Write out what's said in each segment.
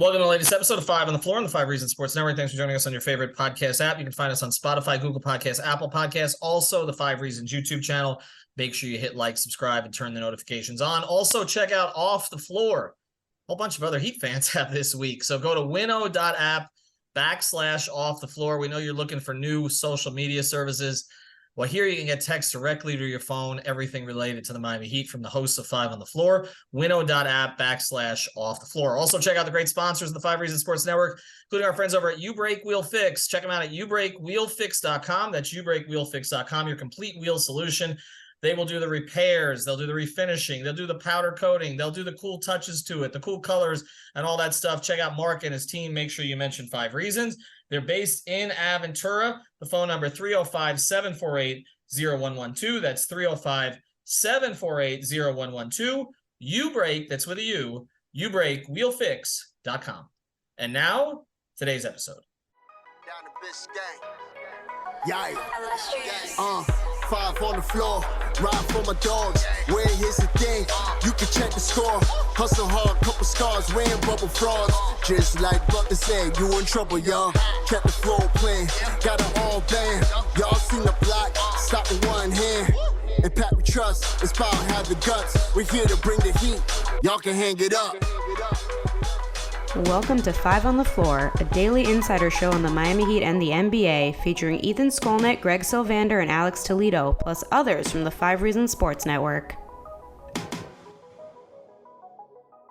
Welcome to the latest episode of 5 on the Floor on the 5 Reasons Sports Network. Thanks for joining us on your favorite podcast app. You can find us on Spotify, Google Podcasts, Apple Podcasts, also the 5 Reasons YouTube channel. Make sure you hit like, subscribe, and turn the notifications on. Also, check out Off the Floor. A whole bunch of other Heat fans have this week. So go to winnow.app/off the floor. We know you're looking for new social media services. Well, here you can get text directly to your phone, everything related to the Miami Heat from the hosts of 5 on the Floor, winnow.app/off the floor. Also, check out the great sponsors of the 5 Reasons Sports Network, including our friends over at You Break Wheel Fix. Check them out at youbreakwheelfix.com. That's youbreakwheelfix.com, your complete wheel solution. They will do the repairs. They'll do the refinishing. They'll do the powder coating. They'll do the cool touches to it, the cool colors, and all that stuff. Check out Mark and his team. Make sure you mention 5 Reasons. They're based in Aventura. The phone number 305-748-0112. That's 305-748-0112. You Break, that's with a U, youbreakwheelfix.com. And now, today's episode. Down the bitch gang. Yeah. 5 on the floor, ride for my dogs. Where here's the thing, you can check the score. Hustle hard, couple scars, wearing bubble frauds. Just like Butler said, you in trouble, y'all. Kept the floor playing, got it all banned. Y'all seen the block, stop with one hand. And Pat we trust, it's power, have the guts. We're here to bring the heat, y'all can hang it up. Welcome to 5 on the Floor, a daily insider show on the Miami Heat and the NBA, featuring Ethan Skolnick, Greg Sylvander, and Alex Toledo, plus others from the 5 Reasons Sports Network.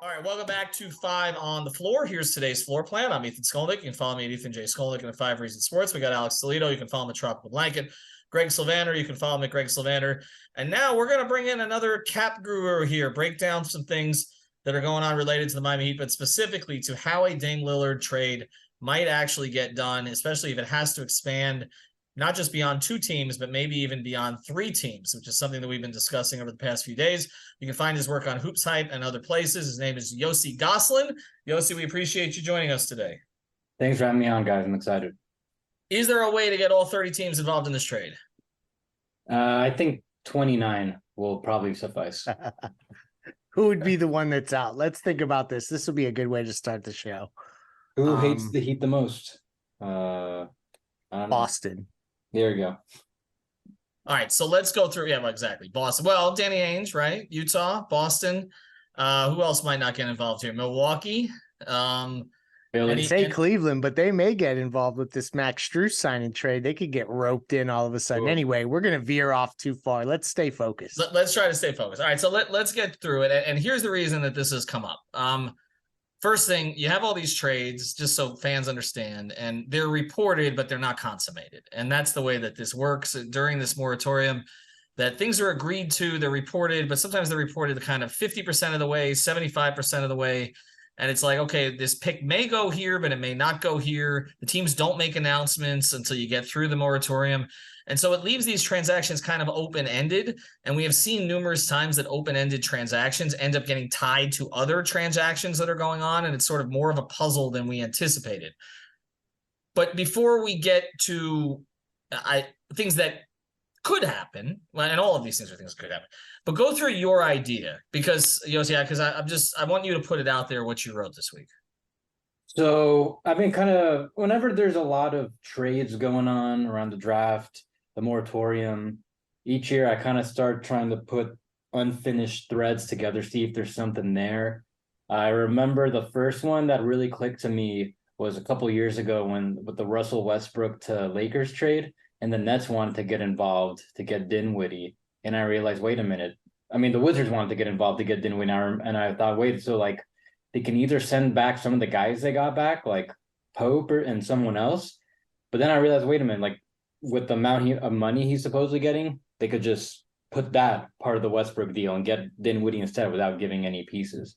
All right, welcome back to 5 on the Floor. Here's today's floor plan. I'm Ethan Skolnick. You can follow me at Ethan J. Skolnick in the 5 Reasons Sports. We got Alex Toledo. You can follow him at Tropical Blanket. Greg Sylvander. You can follow him at Greg Sylvander. And now we're going to bring in another cap guru here, break down some things that are going on related to the Miami Heat, but specifically to how a Dame Lillard trade might actually get done, especially if it has to expand not just beyond 2 teams, but maybe even beyond 3 teams, which is something that we've been discussing over the past few days. You can find his work on Hoops Hype and other places. His name is Yossi Gozlan. Yossi, we appreciate you joining us today. Thanks for having me on, guys. I'm excited. Is there a way to get all 30 teams involved in this trade? I think 29 will probably suffice. Who would be the one that's out? Let's think about this. This will be a good way to start the show. Who hates the Heat the most? Boston. There you go. All right, so let's go through. Yeah, exactly. Boston. Well, Danny Ainge, right? Utah, Boston. Who else might not get involved here? Milwaukee. I'd say Cleveland, but they may get involved with this Max Strus signing trade. They could get roped in all of a sudden. Cool. Anyway, we're going to veer off too far. Let's stay focused. Let's try to stay focused. All right, so let's get through it. And here's the reason that this has come up. First thing, you have all these trades, just so fans understand, and they're reported, but they're not consummated. And that's the way that this works during this moratorium, that things are agreed to, they're reported, but sometimes they're reported kind of 50% of the way, 75% of the way. And it's like, okay, this pick may go here, but it may not go here. The teams don't make announcements until you get through the moratorium. And so it leaves these transactions kind of open-ended. And we have seen numerous times that open-ended transactions end up getting tied to other transactions that are going on. And it's sort of more of a puzzle than we anticipated. But before we get to things that could happen, and all of these things are things that could happen, but go through your idea, because Yossi, because I want you to put it out there what you wrote this week. So I mean, kind of whenever there's a lot of trades going on around the draft, the moratorium, each year I kind of start trying to put unfinished threads together, see if there's something there. I remember the first one that really clicked to me was a couple years ago with the Russell Westbrook to Lakers trade, and the Nets wanted to get involved to get Dinwiddie. And I realized, wait a minute. I mean, the Wizards wanted to get involved to get Dinwiddie. And I thought, wait, so like they can either send back some of the guys they got back, like Pope and someone else. But then I realized, wait a minute, like with the amount of money he's supposedly getting, they could just put that part of the Westbrook deal and get Dinwiddie instead without giving any pieces.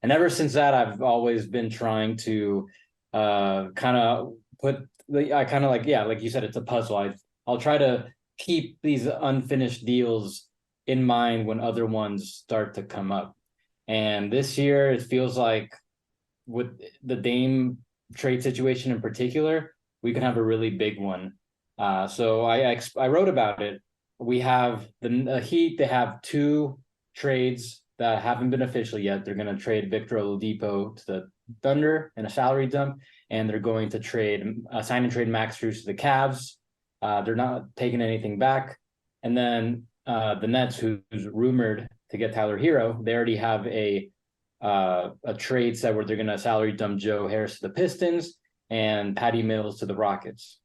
And ever since that, I've always been trying to kind of like you said, it's a puzzle. I'll try to keep these unfinished deals in mind when other ones start to come up. And this year, it feels like with the Dame trade situation in particular, we can have a really big one. So I wrote about it. We have the Heat. They have 2 trades that haven't been official yet. They're going to trade Victor Oladipo to the Thunder in a salary dump, and they're going to sign and trade Max Strus to the Cavs. They're not taking anything back. And then the Nets, who's rumored to get Tyler Herro, they already have a trade set where they're going to salary dump Joe Harris to the Pistons and Patty Mills to the Rockets.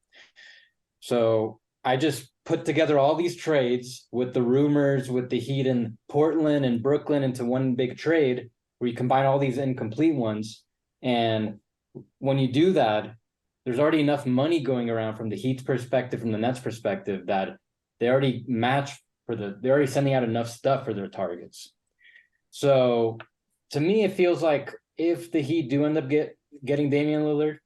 So I just put together all these trades with the rumors, with the Heat and Portland and Brooklyn into one big trade where you combine all these incomplete ones. And when you do that, there's already enough money going around from the Heat's perspective, from the Nets perspective, that they already match they're already sending out enough stuff for their targets. So to me, it feels like if the Heat do end up getting Damian Lillard,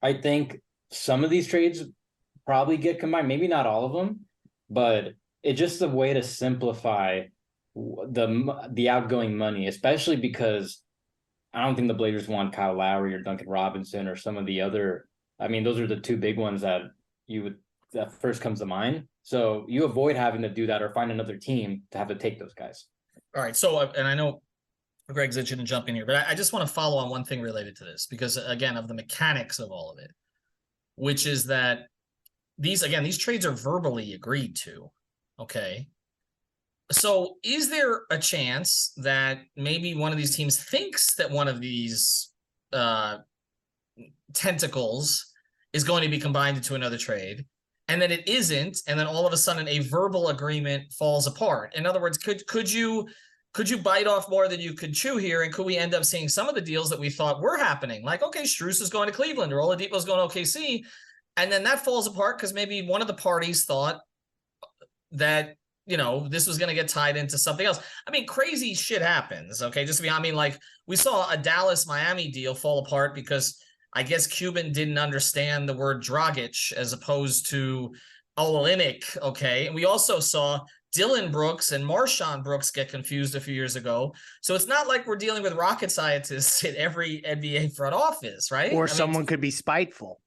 I think some of these trades probably get combined, maybe not all of them, but it's just a way to simplify the outgoing money, especially because I don't think the Blazers want Kyle Lowry or Duncan Robinson or some of the other. I mean, those are the two big ones that first comes to mind. So you avoid having to do that or find another team to have to take those guys. All right. So, and I know Greg's itching to jump in here, but I just want to follow on one thing related to this because, again, of the mechanics of all of it, which is that these trades are verbally agreed to. Okay. So is there a chance that maybe one of these teams thinks that one of these tentacles is going to be combined into another trade, and then it isn't, and then all of a sudden a verbal agreement falls apart? In other words, could you bite off more than you could chew here, and could we end up seeing some of the deals that we thought were happening? Like, okay, Strus is going to Cleveland or Oladipo is going to OKC, and then that falls apart because maybe one of the parties thought that, you know, this was going to get tied into something else. I mean, crazy shit happens. Okay. Like we saw a Dallas-Miami deal fall apart because I guess Cuban didn't understand the word Dragic as opposed to Olynyk. Okay. And we also saw Dylan Brooks and Marshawn Brooks get confused a few years ago. So it's not like we're dealing with rocket scientists in every NBA front office, right? Or someone could be spiteful.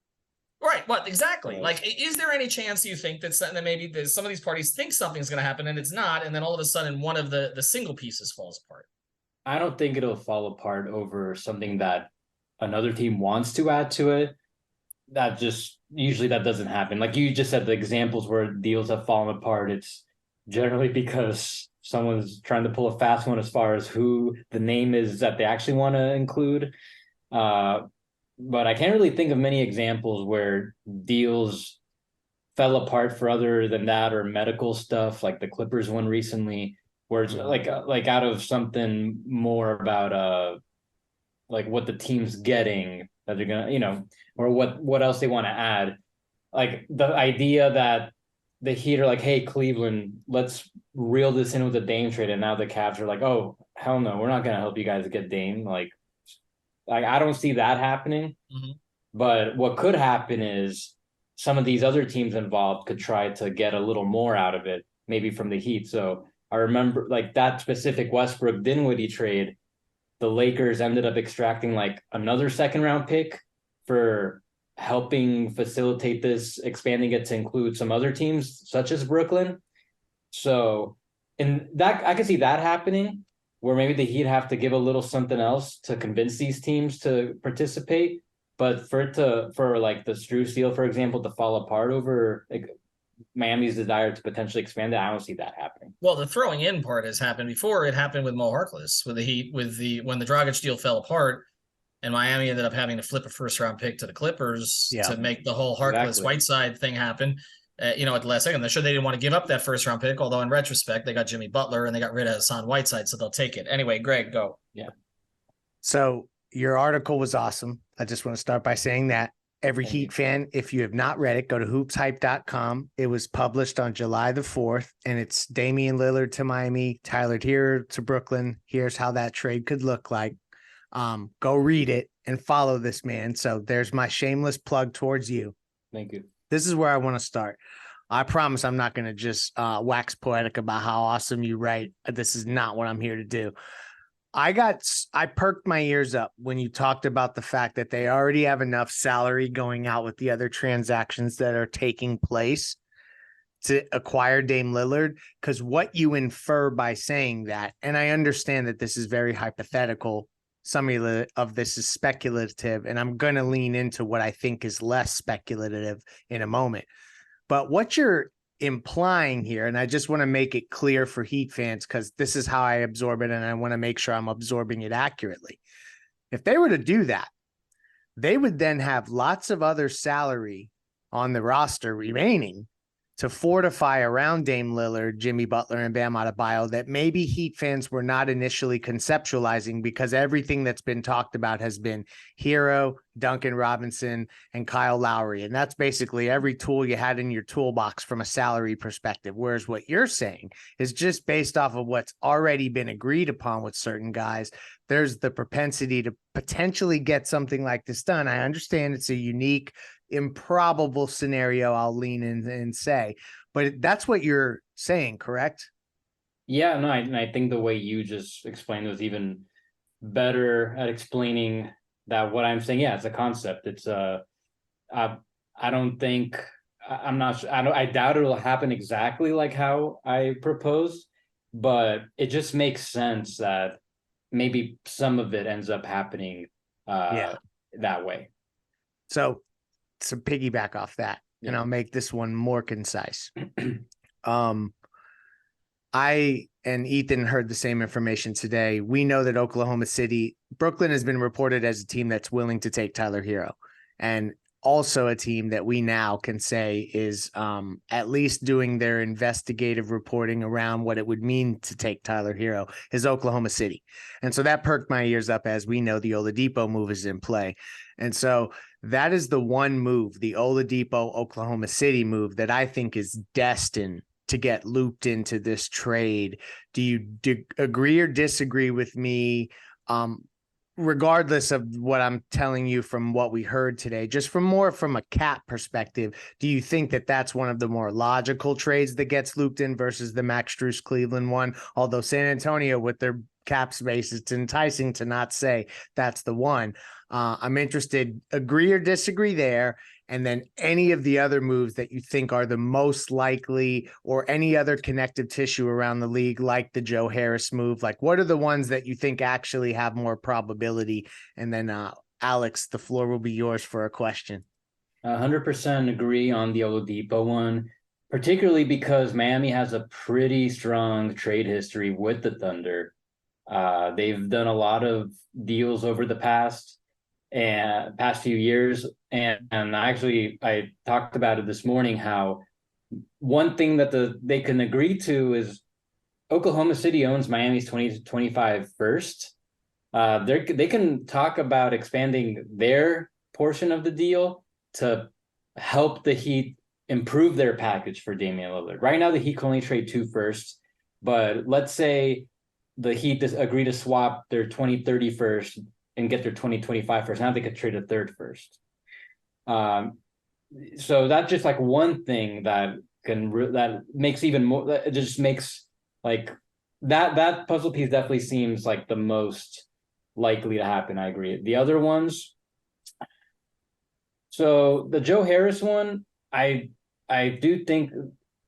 Right. What exactly? Like, is there any chance you think that maybe some of these parties think something's going to happen and it's not, and then all of a sudden one of the single pieces falls apart? I don't think it'll fall apart over something that another team wants to add to it. Usually that doesn't happen. Like you just said, the examples where deals have fallen apart, it's generally because someone's trying to pull a fast one as far as who the name is that they actually want to include. But I can't really think of many examples where deals fell apart for other than that, or medical stuff like the Clippers one recently, where it's like out of something more about like what the team's getting that they're gonna, you know, or what else they want to add. Like the idea that the Heat are like, hey, Cleveland, let's reel this in with a Dame trade, and now the Cavs are like, oh hell no, we're not gonna help you guys get Dame. Like I don't see that happening. Mm-hmm. But what could happen is some of these other teams involved could try to get a little more out of it, maybe from the Heat. So I remember like that specific Westbrook Dinwiddie trade, the Lakers ended up extracting like another second round pick for helping facilitate this, expanding it to include some other teams such as Brooklyn. So in that, I could see that happening, where maybe the Heat have to give a little something else to convince these teams to participate. But for like the Strus deal, for example, to fall apart over like Miami's desire to potentially expand it, I don't see that happening. Well, the throwing in part has happened before. It happened with Mo Harkless with the Heat, when the Dragic deal fell apart, and Miami ended up having to flip a first round pick to the Clippers to make the whole Harkless Whiteside thing happen. At the last second. They're sure they didn't want to give up that first round pick, although in retrospect, they got Jimmy Butler and they got rid of Hassan Whiteside, so they'll take it. Anyway, Greg, go. Yeah. So your article was awesome. I just want to start by saying that. Every Heat fan, if you have not read it, go to hoopshype.com. It was published on July the 4th, and it's Damian Lillard to Miami, Tyler Herro to Brooklyn. Here's how that trade could look like. Go read it and follow this man. So there's my shameless plug towards you. Thank you. This is where I want to start. I promise I'm not going to just wax poetic about how awesome you write. This is not what I'm here to do. I perked my ears up when you talked about the fact that they already have enough salary going out with the other transactions that are taking place to acquire Dame Lillard, because what you infer by saying that, and I understand that this is very hypothetical, some of this is speculative, and I'm going to lean into what I think is less speculative in a moment. But what you're implying here, and I just want to make it clear for Heat fans, because this is how I absorb it, and I want to make sure I'm absorbing it accurately. If they were to do that, they would then have lots of other salary on the roster remaining to fortify around Dame Lillard, Jimmy Butler, and Bam Adebayo that maybe Heat fans were not initially conceptualizing, because everything that's been talked about has been Herro, Duncan Robinson, and Kyle Lowry. And that's basically every tool you had in your toolbox from a salary perspective. Whereas what you're saying is just based off of what's already been agreed upon with certain guys. There's the propensity to potentially get something like this done. I understand it's a unique, improbable scenario, I'll lean in and say, but that's what you're saying, correct? Yeah, no, I think the way you just explained was even better at explaining that what I'm saying. Yeah, it's a concept. It's I don't think I'm not sure. I doubt it'll happen exactly like how I proposed, but it just makes sense that maybe some of it ends up happening that way. So to piggyback off that, and I'll make this one more concise. I and Ethan heard the same information today. We know that Brooklyn has been reported as a team that's willing to take Tyler Herro, and also a team that we now can say is at least doing their investigative reporting around what it would mean to take Tyler Herro is Oklahoma City. And so that perked my ears up, as we know the Oladipo move is in play. And so that is the one move, the Oladipo Oklahoma City move, that I think is destined to get looped into this trade. Do you agree or disagree with me? Regardless of what I'm telling you from what we heard today, just from a cap perspective, do you think that that's one of the more logical trades that gets looped in versus the Max Strus Cleveland one? Although San Antonio, with their cap space, it's enticing to not say that's the one. I'm interested, agree or disagree there. And then any of the other moves that you think are the most likely, or any other connective tissue around the league, like the Joe Harris move, like what are the ones that you think actually have more probability? And then Alex, the floor will be yours for a question. 100% agree on the Oladipo one, particularly because Miami has a pretty strong trade history with the Thunder. They've done a lot of deals over the past few years. And I talked about it this morning, how one thing that they can agree to is Oklahoma City owns Miami's 2025 first. They can talk about expanding their portion of the deal to help the Heat improve their package for Damian Lillard. Right now, the Heat can only trade 2 firsts, but let's say the Heat agree to swap their 2030 first and get their 2025 first. Now they could trade a 3rd first. So that's just like one thing that makes even more. It just makes like that puzzle piece definitely seems like the most likely to happen. I agree. The other ones. So the Joe Harris one, I do think,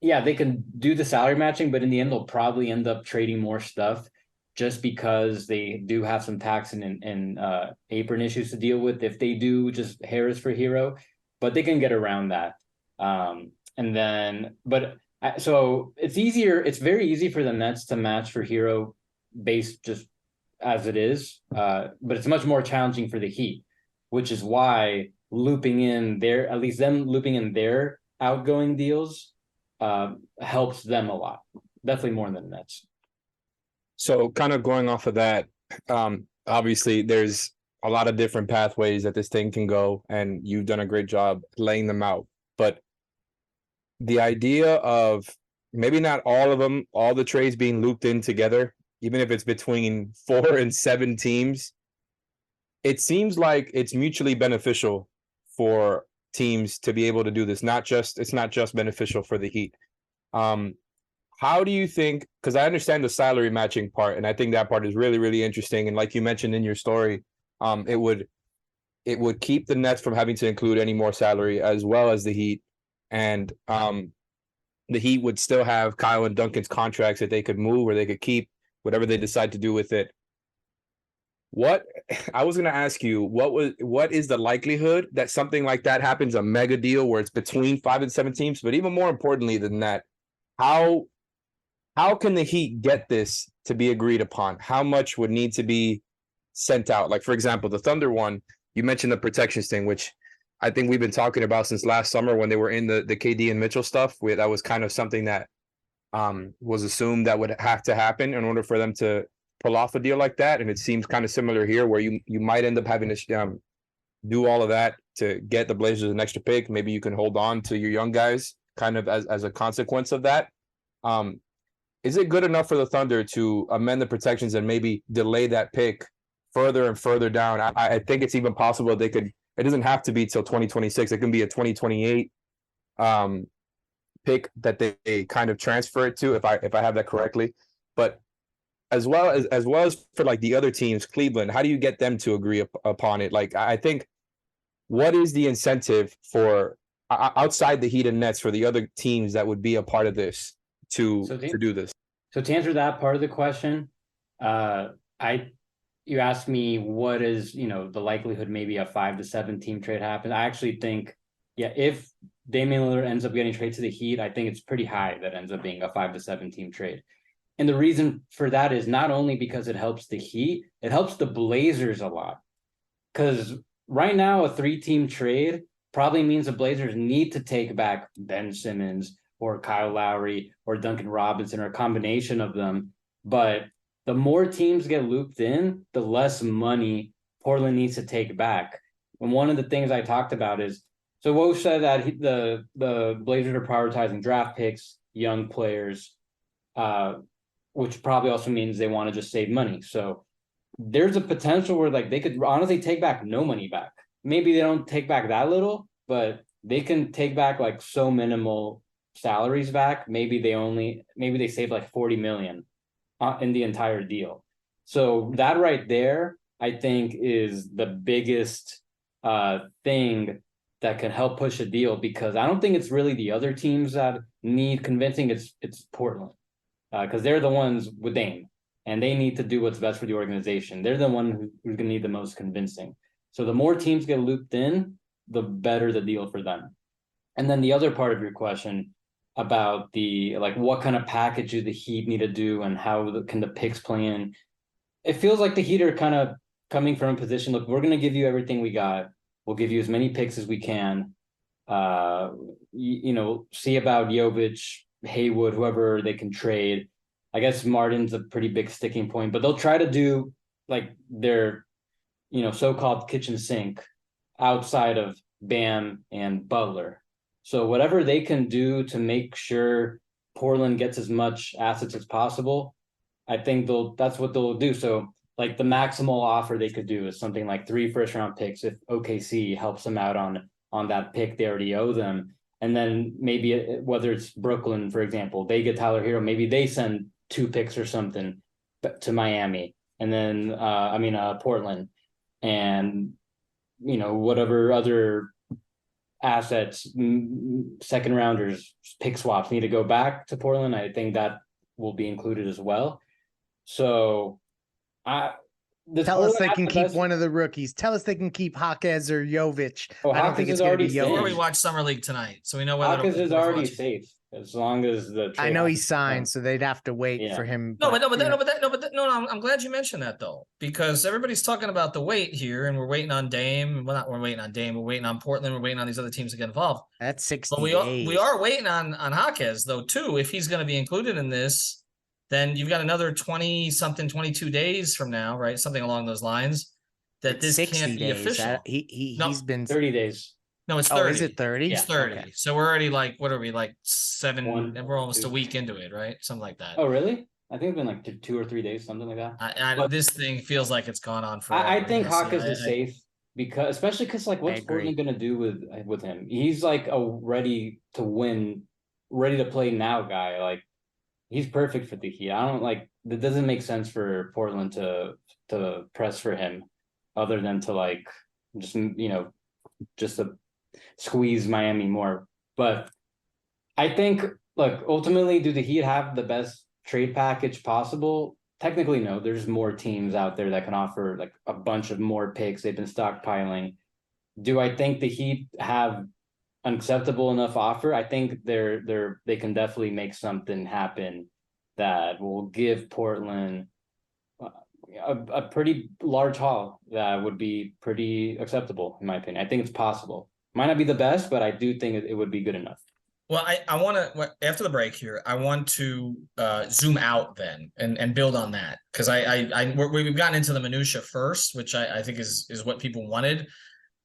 yeah, they can do the salary matching, but in the end, they'll probably end up trading more stuff, just because they do have some tax and apron issues to deal with if they do just Harris for Herro, but they can get around that. So it's very easy for the Nets to match for Herro based just as it is, but it's much more challenging for the Heat, which is why looping in their outgoing deals helps them a lot, definitely more than the Nets. So kind of going off of that, obviously there's a lot of different pathways that this thing can go, and you've done a great job laying them out. But the idea of maybe not all of them, all the trades being looped in together, even if it's between 4 and 7 teams, it seems like it's mutually beneficial for teams to be able to do this. It's not just beneficial for the Heat. How do you think, because I understand the salary matching part, and I think that part is really, really interesting. And like you mentioned in your story, it would keep the Nets from having to include any more salary, as well as the Heat. And the Heat would still have Kyle and Duncan's contracts that they could move or they could keep, whatever they decide to do with it. What I was going to ask you, what is the likelihood that something like that happens, a mega deal where it's between 5 and 7 teams? But even more importantly than that, how can the Heat get this to be agreed upon? How much would need to be sent out? Like, for example, the Thunder one, you mentioned the protections thing, which I think we've been talking about since last summer when they were in the KD and Mitchell stuff. That was kind of something that was assumed that would have to happen in order for them to pull off a deal like that. And it seems kind of similar here where you might end up having to do all of that to get the Blazers an extra pick. Maybe you can hold on to your young guys kind of as a consequence of that. Is it good enough for the Thunder to amend the protections and maybe delay that pick further and further down? I think it's even possible they could. It doesn't have to be till 2026. It can be a 2028 pick that they kind of transfer it to, if I have that correctly. But as well as for like the other teams, Cleveland, how do you get them to agree upon it? Like, I think, what is the incentive for outside the Heat and Nets for the other teams that would be a part of this to do this? So to answer that part of the question, you asked me what is, the likelihood maybe a 5 to 7 team trade happens. I actually think, if Dame Lillard ends up getting traded to the Heat, I think it's pretty high that ends up being a 5 to 7 team trade. And the reason for that is not only because it helps the Heat, it helps the Blazers a lot. Because right now, a 3-team trade probably means the Blazers need to take back Ben Simmons or Kyle Lowry or Duncan Robinson or a combination of them. But the more teams get looped in, the less money Portland needs to take back. And one of the things I talked about is, so Woj said that the Blazers are prioritizing draft picks, young players, which probably also means they want to just save money. So there's a potential where they could honestly take back no money back. Maybe they don't take back that little, but they can take back so minimal salaries back. Maybe they save $40 million in the entire deal. So that right there, I think, is the biggest thing that can help push a deal, because I don't think it's really the other teams that need convincing. It's Portland, because they're the ones with Dame, and they need to do what's best for the organization. They're the one who's going to need the most convincing. So the more teams get looped in, the better the deal for them. And then the other part of your question about the what kind of package do the Heat need to do and how can the picks play in? It feels like the Heat are kind of coming from a position, look, we're going to give you everything we got. We'll give you as many picks as we can. See about Jovic, Haywood, whoever they can trade. I guess Martin's a pretty big sticking point, but they'll try to do their, so-called kitchen sink outside of Bam and Butler. So whatever they can do to make sure Portland gets as much assets as possible, I think that's what they'll do. So the maximal offer they could do is something like 3 first-round picks if OKC helps them out on that pick they already owe them. And then maybe whether it's Brooklyn, for example, they get Tyler Herro, maybe they send 2 picks or something to Miami, and then Portland, and whatever other assets, second rounders, pick swaps need to go back to Portland. I think that will be included as well. So tell us they can keep one of the rookies. Tell us they can keep Jaquez or Jovic. I don't think it's going to be Before Jovic. we watch Summer League tonight, so we know whether Jaquez is already safe as long as the. I know he's signed, so they'd have to wait for him. No, I'm glad you mentioned that though, because everybody's talking about the wait here, and we're waiting on Dame. Well, we're waiting on Dame. We're waiting on Portland. We're waiting on these other teams to get involved. That's 60 But we are waiting on Jaquez though too. If he's going to be included in this, then you've got another 22 days from now, right? Something along those lines. That this can't be official. He's been 30 days. No, it's 30. Oh, is it 30? It's 30. Okay. So we're already what are we, 7? And we're almost a week into it, right? Something like that. Oh, really? I think it's been 2 or 3 days, something like that. But this thing feels like it's gone on forever. I think Jaquez is safe, especially because what's Portland going to do with him? He's a ready to win, ready to play now guy. He's perfect for the Heat. I don't that doesn't make sense for Portland to press for him, other than to just to squeeze Miami more. But I think look, ultimately, do the Heat have the best trade package possible? Technically, no. There's more teams out there that can offer like a bunch of more picks. They've been stockpiling. Do I think the Heat have an acceptable enough offer? I think they can definitely make something happen that will give Portland a pretty large haul that would be pretty acceptable, in my opinion. I think it's possible. Might not be the best, but I do think it would be good enough. Well, I want to, after the break here, I want to zoom out then and build on that, because we've gotten into the minutia first, which I think is what people wanted.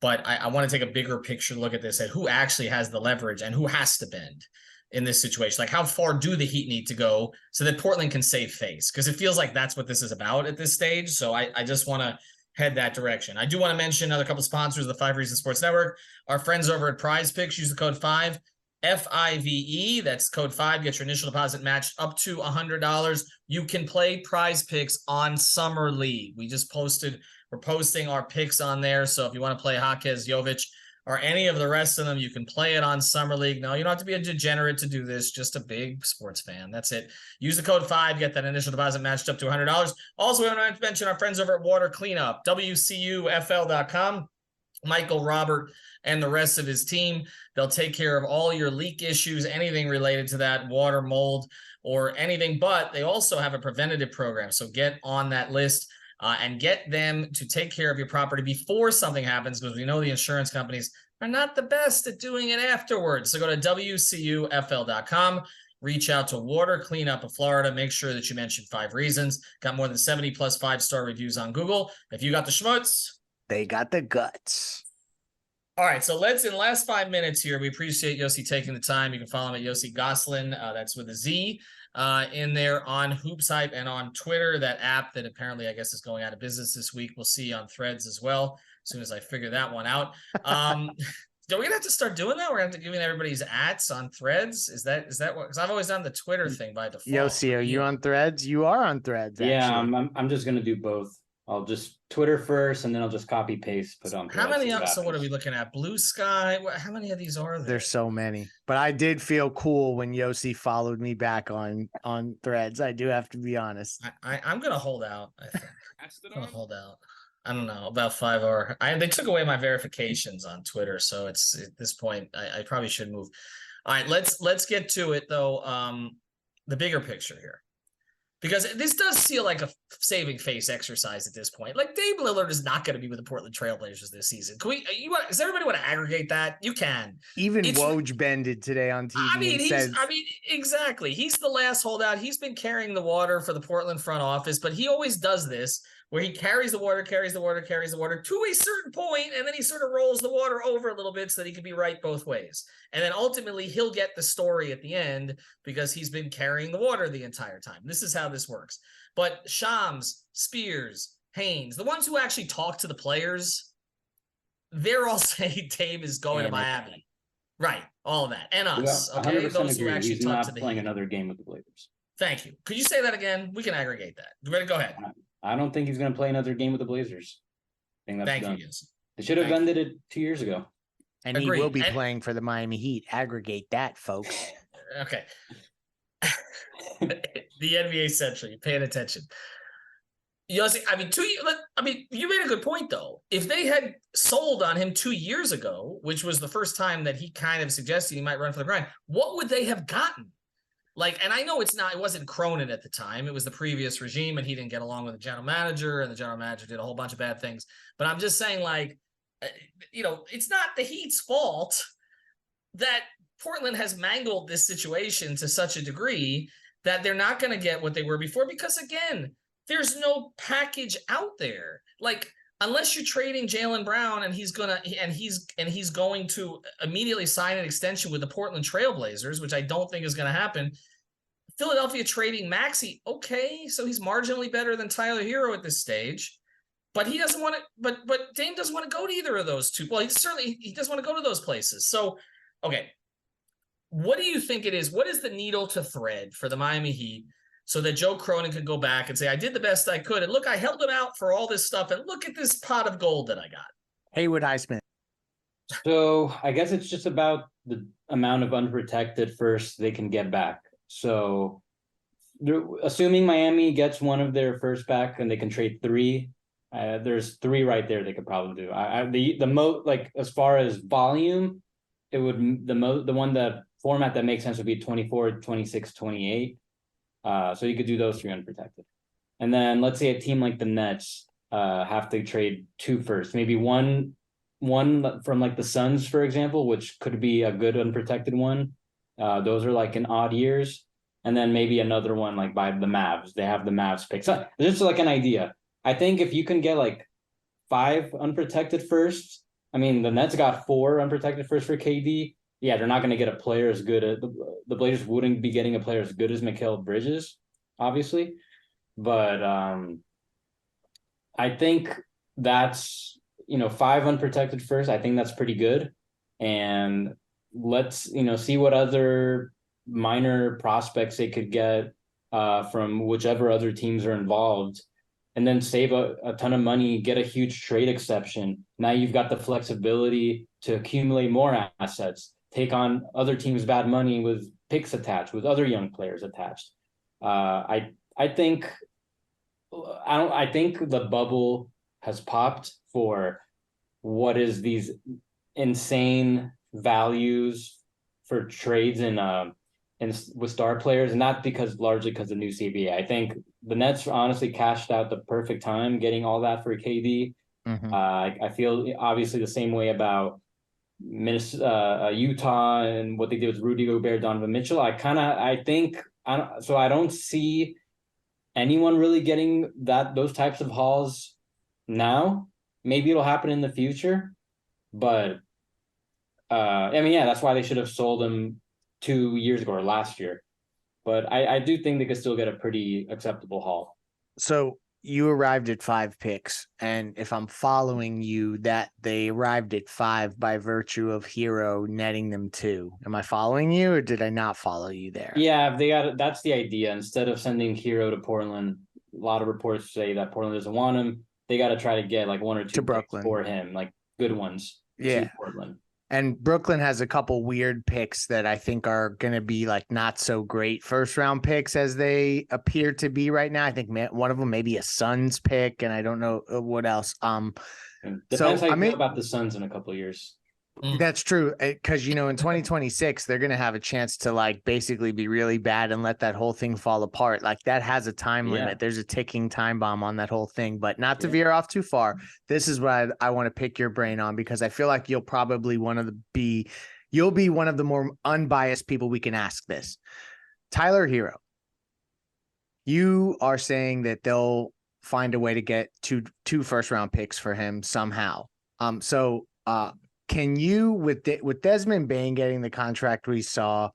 But I want to take a bigger picture look at this, at who actually has the leverage and who has to bend in this situation. Like, how far do the Heat need to go so that Portland can save face? Because it feels like that's what this is about at this stage. So I just want to head that direction. I do want to mention another couple sponsors of the 5 Reasons Sports Network. Our friends over at Prize Picks, use the code 5. FIVE, that's code 5, get your initial deposit matched up to $100. You can play Prize Picks on Summer League. We're posting our picks on there. So if you want to play Jaquez, Jovic, or any of the rest of them, you can play it on Summer League. No, you don't have to be a degenerate to do this, just a big sports fan. That's it. Use the code 5, get that initial deposit matched up to $100. Also, we want to mention our friends over at Water Cleanup, WCUFL.com. Michael, Robert, and the rest of his team. They'll take care of all your leak issues, anything related to that, water, mold, or anything. But they also have a preventative program. So get on that list and get them to take care of your property before something happens, because we know the insurance companies are not the best at doing it afterwards. So go to WCUFL.com. Reach out to Water Cleanup of Florida. Make sure that you mention 5 Reasons. Got more than 70 plus 5-star reviews on Google. If you got the schmutz, They got the guts. all right, so in the last 5 minutes here, we appreciate Yossi taking the time. You can follow him at Yossi Gozlan. That's with a Z in there on Hoops Hype and on Twitter, that app that apparently I guess is going out of business this week. We'll see on Threads as well, as soon as I figure that one out. Are we gonna have to start doing that? We're gonna have to giving everybody's ats on Threads. Is that what? Because I've always done the Twitter thing by default. Yossi, are you on Threads? You are on Threads. Yeah, actually. I'm just gonna do both. I'll just Twitter first, and then I'll just copy paste, put on. How many? So what are we looking at? Blue Sky. How many of these are there? There's so many, but I did feel cool when Yossi followed me back on Threads. I do have to be honest. I'm gonna hold out. I think I'm gonna hold out. I don't know, about 5 hour. They took away my verifications on Twitter, so it's at this point I probably should move. All right, let's get to it though. The bigger picture here, because this does feel like a saving face exercise at this point. Like, Dame Lillard is not going to be with the Portland Trailblazers this season. Does everybody want to aggregate that? You can. Even Woj bended today on TV. Exactly. He's the last holdout. He's been carrying the water for the Portland front office, but he always does this, where he carries the water to a certain point, and then he sort of rolls the water over a little bit so that he can be right both ways. And then ultimately he'll get the story at the end because he's been carrying the water the entire time. This is how this works. But Shams, Spears, Haynes, the ones who actually talk to the players, they're all saying Dame is going to Miami. Right. All of that. And us. Yeah, okay. Those who actually He's talk not to the playing Heat. another game with the Blazers. Thank you. Could you say that again? We can aggregate that. Ready? Go ahead. I don't think he's going to play another game with the Blazers. I think that's Thank done. you, yes. They should have ended it 2 years ago. And Agreed. he will be playing for the Miami Heat. Aggregate that, folks. Okay. The NBA Central, you're paying attention. Yossi, you made a good point, though. If they had sold on him 2 years ago, which was the first time that he kind of suggested he might run for the grind, what would they have gotten? Like, and I know it wasn't Cronin at the time. It was the previous regime, and he didn't get along with the general manager, and the general manager did a whole bunch of bad things. But I'm just saying, like, it's not the Heat's fault that Portland has mangled this situation to such a degree that they're not going to get what they were before, because, again, there's no package out there. Like, unless you're trading Jaylen Brown and he's going to immediately sign an extension with the Portland Trailblazers, which I don't think is going to happen. Philadelphia trading Maxey, okay, so he's marginally better than Tyler Herro at this stage, but he doesn't want to. But Dame doesn't want to go to either of those two. Well, he doesn't want to go to those places. So, okay, what do you think it is? What is the needle to thread for the Miami Heat so that Joe Cronin could go back and say, I did the best I could, and look, I held him out for all this stuff, and look at this pot of gold that I got? Haywood Highsmith. So I guess it's just about the amount of unprotected first they can get back. So assuming Miami gets one of their first back and they can trade three, there's three right there they could probably do. The most, like, as far as volume, it would the one that format that makes sense would be 24, 26, 28. So you could do those three unprotected. And then let's say a team like the Nets have to trade two first, maybe one from like the Suns, for example, which could be a good unprotected one. Those are like in odd years. And then maybe another one like by the Mavs. They have the Mavs pick. So just like an idea. I think if you can get like 5 unprotected firsts, I mean, the Nets got 4 unprotected first for KD. Yeah, they're not going to get a player as good as the Blazers wouldn't be getting a player as good as Mikal Bridges, obviously. But I think that's, 5 unprotected first. I think that's pretty good. And let's, see what other minor prospects they could get from whichever other teams are involved, and then save a ton of money, get a huge trade exception. Now you've got the flexibility to accumulate more assets, take on other teams' bad money with picks attached, with other young players attached. I think the bubble has popped for what is these insane values for trades and with star players, and not largely because of the new CBA. I think the Nets honestly cashed out the perfect time getting all that for KD. Mhm. I feel obviously the same way about Minnesota, Utah, and what they did with Rudy Gobert, Donovan Mitchell. I don't see anyone really getting those types of hauls now. Maybe it'll happen in the future, but that's why they should have sold him 2 years ago or last year. But I do think they could still get a pretty acceptable haul. So you arrived at 5 picks, and if I'm following you, that they arrived at 5 by virtue of Herro netting them 2. Am I following you, or did I not follow you there? Yeah, that's the idea. Instead of sending Herro to Portland, a lot of reports say that Portland doesn't want him. They got to try to get like 1 or 2 To Brooklyn. picks for him, like good ones. Yeah. To Portland. And Brooklyn has a couple weird picks that I think are going to be like not so great first round picks as they appear to be right now. I think one of them may be a Suns pick, and I don't know what else. Depends how you feel about the Suns in a couple of years. That's true, because in 2026 they're going to have a chance to like basically be really bad and let that whole thing fall apart. Like that has a time limit. There's a ticking time bomb on that whole thing. But not to veer off too far, this is what I want to pick your brain on, because I feel like you'll probably you'll be one of the more unbiased people we can ask this. Tyler Herro, you are saying that they'll find a way to get two first round picks for him somehow. Can you, with Desmond Bane getting the contract we saw,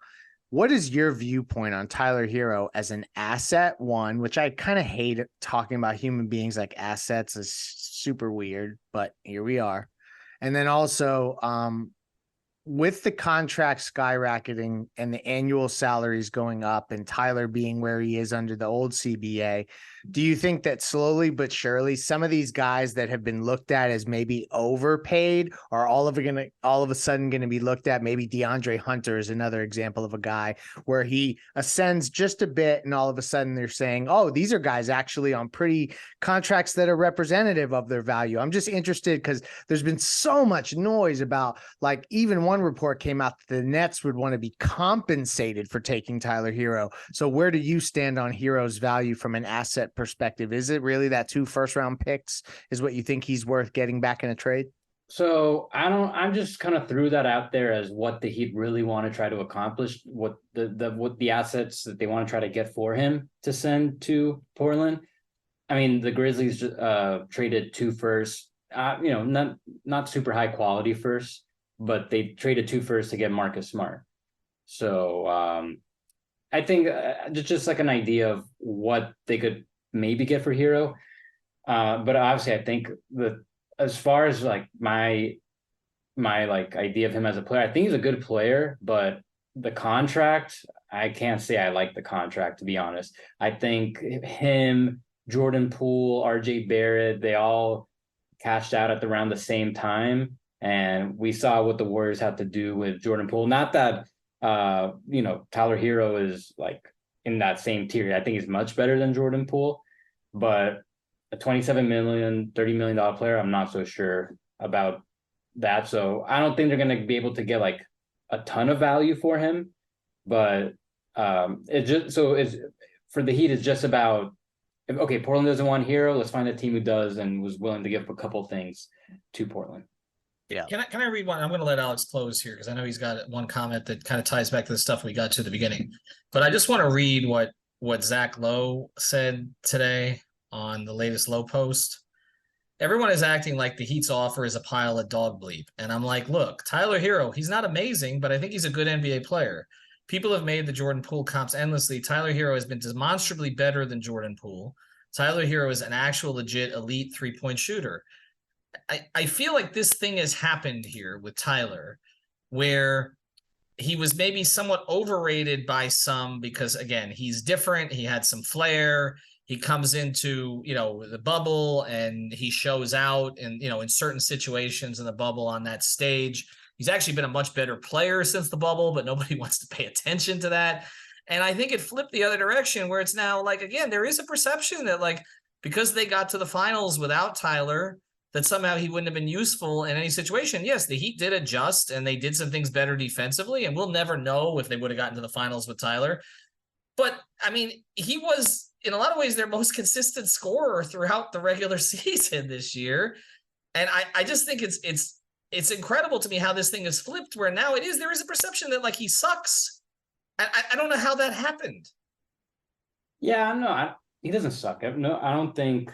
what is your viewpoint on Tyler Herro as an asset? One, which I kind of hate talking about human beings like assets, is super weird, but here we are. And then also, with the contract skyrocketing and the annual salaries going up and Tyler being where he is under the old CBA, do you think that slowly but surely some of these guys that have been looked at as maybe overpaid are all of a sudden going to be looked at? Maybe DeAndre Hunter is another example of a guy where he ascends just a bit and all of a sudden they're saying, oh, these are guys actually on pretty contracts that are representative of their value. I'm just interested because there's been so much noise about, like, even one report came out that the Nets would want to be compensated for taking Tyler Herro. So where do you stand on Herro's value from an asset perspective? Is it really that 2 first round picks is what you think he's worth getting back in a trade? So I'm just kind of threw that out there as what the Heat really want to try to accomplish, what the assets that they want to try to get for him to send to Portland. I mean, the Grizzlies traded 2 firsts, not super high quality firsts, but they traded 2 firsts to get Marcus Smart. So I think just like an idea of what they could maybe get for Herro. But obviously I think that as far as like my like idea of him as a player, I think he's a good player, but the contract, I can't say I like the contract, to be honest. I think him, Jordan Poole, RJ Barrett, they all cashed out at around the same time. And we saw what the Warriors had to do with Jordan Poole. Not that Tyler Herro is like in that same tier. I think he's much better than Jordan Poole, but a $27 million, $30 million player, I'm not so sure about that. So I don't think they're going to be able to get like a ton of value for him. But it's for the Heat, it's just about, okay, Portland doesn't want Herro. Let's find a team who does and was willing to give up a couple things to Portland. Yeah. Can I read one? I'm going to let Alex close here because I know he's got one comment that kind of ties back to the stuff we got to at the beginning. But I just want to read what Zach Lowe said today on the latest Lowe post. Everyone is acting like the Heat's offer is a pile of dog bleep. And I'm like, look, Tyler Herro, he's not amazing, but I think he's a good NBA player. People have made the Jordan Poole comps endlessly. Tyler Herro has been demonstrably better than Jordan Poole. Tyler Herro is an actual legit elite three-point shooter. I feel like this thing has happened here with Tyler, where he was maybe somewhat overrated by some because, again, he's different. He had some flair. He comes into, the bubble and he shows out and, in certain situations in the bubble on that stage. He's actually been a much better player since the bubble, but nobody wants to pay attention to that. And I think it flipped the other direction where it's now like, again, there is a perception that like, because they got to the finals without Tyler, that somehow he wouldn't have been useful in any situation. Yes, the Heat did adjust and they did some things better defensively, and we'll never know if they would have gotten to the finals with Tyler. But I mean, he was in a lot of ways their most consistent scorer throughout the regular season this year. And I just think it's incredible to me how this thing is flipped where now there is a perception that like he sucks. I don't know how that happened. Yeah, no, he doesn't suck. No, I don't think.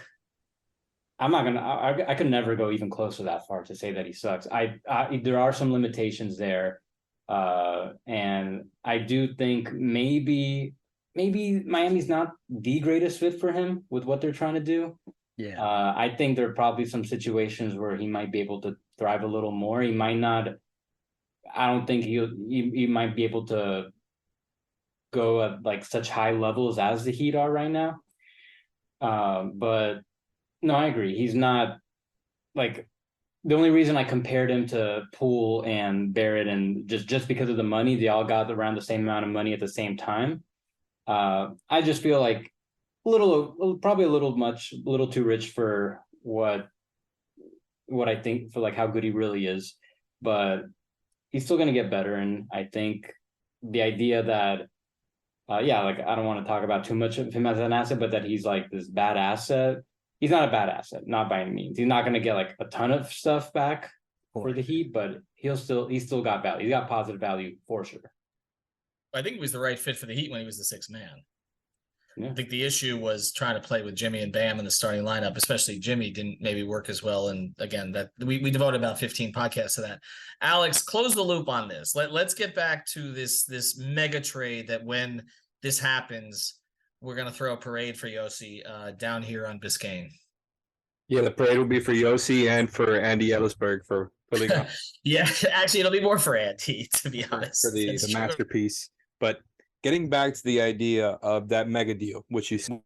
I could never go even close to that far to say that he sucks. There are some limitations there. And I do think maybe Miami's not the greatest fit for him with what they're trying to do. Yeah. I think there are probably some situations where he might be able to thrive a little more. He might not. I don't think he might be able to go at like such high levels as the Heat are right now. But no, I agree. He's not like the only reason I compared him to Poole and Barrett and just because of the money, they all got around the same amount of money at the same time. I just feel like probably a little too rich for what I think for like how good he really is, but he's still going to get better. And I think the idea that, like I don't want to talk about too much of him as an asset, but that he's like this bad asset. He's not a bad asset, not by any means. He's not going to get like a ton of stuff back for the Heat, but he's still got value. He's got positive value for sure. I think he was the right fit for the Heat when he was the sixth man. Yeah. I think the issue was trying to play with Jimmy and Bam in the starting lineup, especially Jimmy didn't maybe work as well. And again, that we devoted about 15 podcasts to that. Alex, close the loop on this. Let's get back to this mega trade that when this happens, we're going to throw a parade for Yossi down here on Biscayne. Yeah, the parade will be for Yossi and for Andy Ellisberg for pulling up. Yeah, actually, it'll be more for Andy, to be honest. For the masterpiece. But getting back to the idea of that mega deal, which you said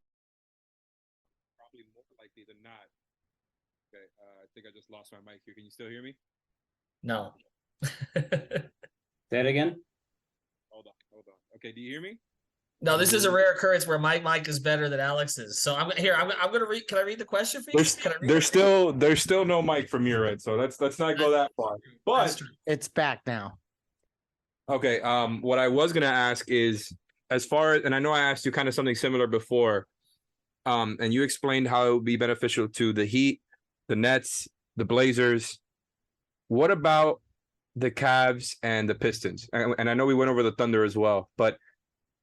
probably more likely than not. Okay, I think I just lost my mic here. Can you still hear me? No. Say it again. Hold on. Okay, do you hear me? No, this is a rare occurrence where my mic is better than Alex's. So I'm going to read. Can I read the question for you? There's still no mic from your end, so let's not go that far. But It's back now. okay, what I was gonna ask is, as far as, and I know I asked you kind of something similar before, and you explained how it would be beneficial to the Heat, the Nets, the Blazers. What about the Cavs and the Pistons? And I know we went over the Thunder as well, but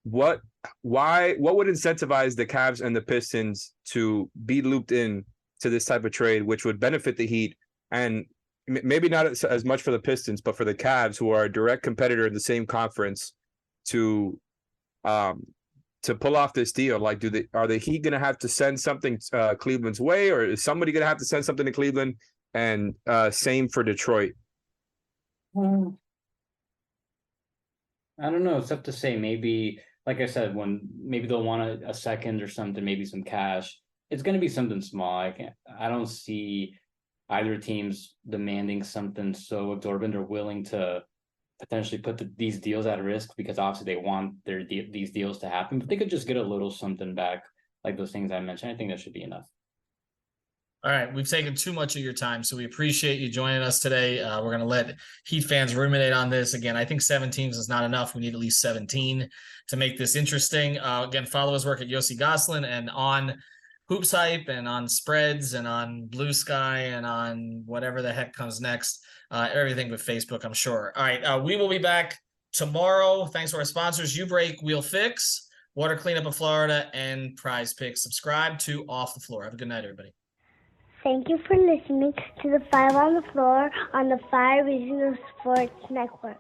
what would incentivize the Cavs and the Pistons to be looped in to this type of trade, which would benefit the Heat and maybe not as much for the Pistons, but for the Cavs, who are a direct competitor in the same conference, to pull off this deal? Like, are the Heat going to have to send something Cleveland's way, or is somebody going to have to send something to Cleveland? And same for Detroit. I don't know. It's tough to say. Maybe, like I said, maybe they'll want a second or something, maybe some cash. It's going to be something small. I either team's demanding something so exorbitant or willing to potentially put these deals at risk, because obviously they want these deals to happen, but they could just get a little something back, like those things I mentioned. I think that should be enough. All right, we've taken too much of your time, so we appreciate you joining us today. We're going to let Heat fans ruminate on this. Again, I think 7 teams is not enough. We need at least 17 to make this interesting. Again, follow his work at Yossi Gozlan and on Hoops Hype and on Spreads and on Blue Sky and on whatever the heck comes next. Everything but Facebook, I'm sure. All right, we will be back tomorrow. Thanks to our sponsors, You Break, We'll Fix, Water Cleanup of Florida, and Prize Picks. Subscribe to Off the Floor. Have a good night, everybody. Thank you for listening to the Five on the Floor on the Five Regional Sports Network.